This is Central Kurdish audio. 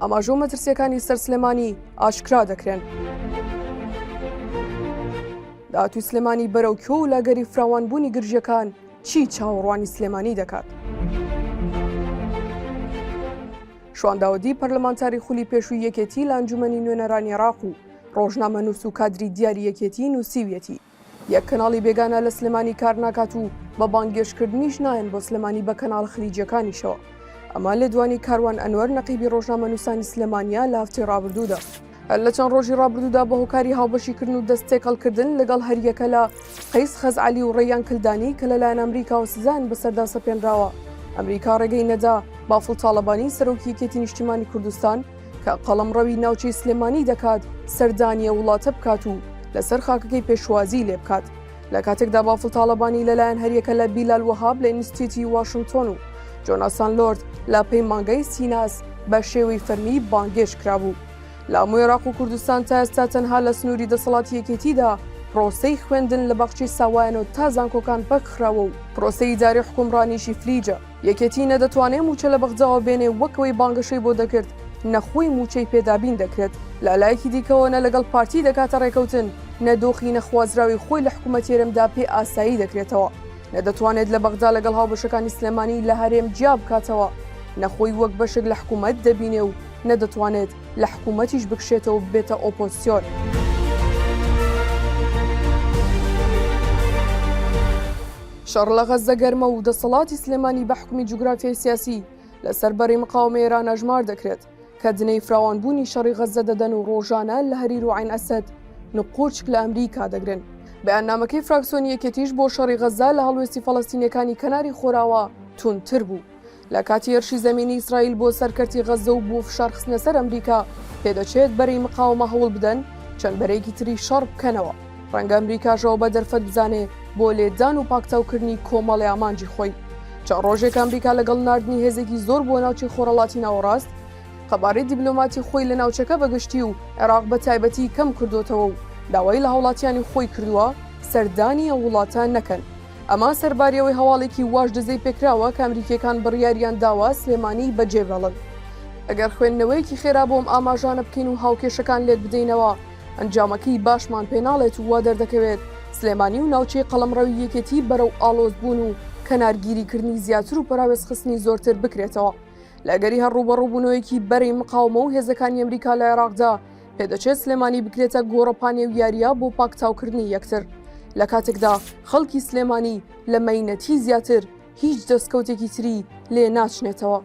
ئاماژە و مەترسیەکانی سەر سلێمانی ئاشکرا دەکرێن. داهاتووی سلێمانی بەرەو کۆ و لاگەری فراوانبوونی گرژیەکان چی چاوەڕوانی سلێمانی دەکات؟ شوانداوەدی پەرلەمانتاری خولی پێشووی یەکێتی لە ئەنجومەنی نوێنەرانی عێراق و ڕۆژنامە نووس و کادری دیاری یەکێتی نووسیویەتی یەک کەناڵی بێگانە لە سلێمانی کار ناکات و بە بانگێشکردنیش نایەن بۆ سلێمانی بە کەناڵ خلیجیەکانیشەوە. ئەمە لە دوانی کاروان ئەنوەر نەقیبی ڕۆژنامە نووسانی سلێمانیا لە هەفتەی ڕابردوودا. لە چەند ڕۆژی ڕابردوودا بە هۆکاری هاوبەشیکردن و دەستێکەڵکردن لەگەڵ هەریەکە لە قەیس خەزعەلی و ڕێیان کلدانی کە لەلایەن ئەمریکا و سزان بەسەردا سەپێنراوە. ئەمریکا ڕێگەی نەدا بافڵ تاڵەبانی سەرۆکی یەکێتی نیشتیمانی کوردستان کە قەڵەمڕەوی ناوچەی سلێمانی دەکات سەردانیە وڵاتە بکات و لەسەر خاکەکەی پێشوازی لێ بکات. لە کاتێکدا بافڵ تاڵەبانی لەلایەن هەریەکە لە بیلال وەهاب لە ئینستیتیوتی واشنگتۆن و جۆناسان لۆرد لە پێی مانگەی سیناس بە شێوەی فەرمی بانگێش کرابوو. لە هەموو عێراق و کوردستان تا ئێستا تەنها لە سنووری دەسەڵاتی یەکێتیدا پرۆسەی خوێندن لە بەخشی ساوایەنەوە تا زانکۆکان پەکخراوە و پرۆسەی ئیداری حکومڕانیشی فلیجە. یەکێتی نەدەتوانێت موچە لە بەغجاوە بێنێ وەکەوەی بانگەشەی بۆ دەکرد نەخۆی موچەی پێدابین دەکرێت. لە لایەکی دیکەوە نە لەگەڵ پارتی دەکاتە ڕێکەوتن نەدۆخی نەخوازراوی خۆی لە حکوومەتێرمدا پێ ئاسایی دەکرێتەوە. نەدەتوانێت لە بەغدا لەگەڵ هاوبەشەکانی سلێمانی لە هەرێم جیا بکاتەوە. نەخۆی وەک بەشێک لە حکوومەت دەبینێ و نەدەتوانێت لە حکوومەتیش بکشێتەوە بێتە ئۆپۆزیسیۆن. شەڕ لە غەزە گەرمە و دەسەڵاتی سلێمانی بە حکومی جوگرافیای سیاسی لەسەر بەری مقاومەی ئێران ئەژمار دەکرێت کە دنەی فراوانبوونی شەڕی غەزە دەدەن و ڕۆژانە لە هەریر و عین ئەسەد نقوچک لە ئەمریکا دەگرن. بەیاننامەکەی فراکسیۆنی یەکێتیش بۆ شەڕی غەزە لە هەڵوێستی فەڵەستینیەکانی کەناری خۆراوە تونتر بوو. لە کاتی هێرشی زەمینی ئیسرائیل بۆ سەرکەرتی غەزە و بۆ فشار خستنە سەر ئەمریکا پێدەچێت بەرەی مقاومە هەوڵ بدەن چەند بەرەیەکی تری شەڕ بکەنەوە. ڕەنگە ئەمریکاشەوە بە دەرفەت بزانێ بۆ لێدان و پاکتاوکردنی کۆمەڵی ئامانجی خۆی. چەند ڕۆژێک ئەمریکا لەگەڵ ناردنی هێزێکی زۆر بۆ ناوچەی خۆرەڵاتی ناوەڕاست قەبارەی دیبلۆماتی خۆی لە ناوچەکە بەگشتی و عێراق بە تایبەتی کەم کردوتەوە و داوای لە هاوڵاتیانی خۆی کردووە سەردانی ئەو وڵاتان نەکەن. ئەمە سەرباریەوەی هەواڵێکی واش دەزەی پێکراوە کە ئەمریکیەکان بڕیاریان داوە سلێمانی بەجێبەڵن. ئەگەر خوێندنەوەیەکی خێرا بۆم ئاماژانە بکەین و هاوکێشەکان لێت بدەینەوە ئەنجامەکەی باشمان پێناڵێت و وا دەردەکەوێت سلێمانی و ناوچەی قەڵەمڕەوی یەکێتی بەرەو ئاڵۆزبوون و کەنارگیریکردنی زیاتر و پەراوێزخستنی زۆرتر بکرێتەوە. لەگەری هەڕوبەڕووبوونەوەیەکی بەرەی مقاومە و هێزەکانی ئەمریکا لە عێراقدا پێدەچێت سلێمانی بکرێتە گۆڕەپانێ و یاریە بۆ پاکتاوکردنی یەکتر. لە کاتێکدا خەڵکی سلێمانی لە مەینەتی زیاتر هیچ دەستکەوتێکی تری لێ ناچنێتەوە.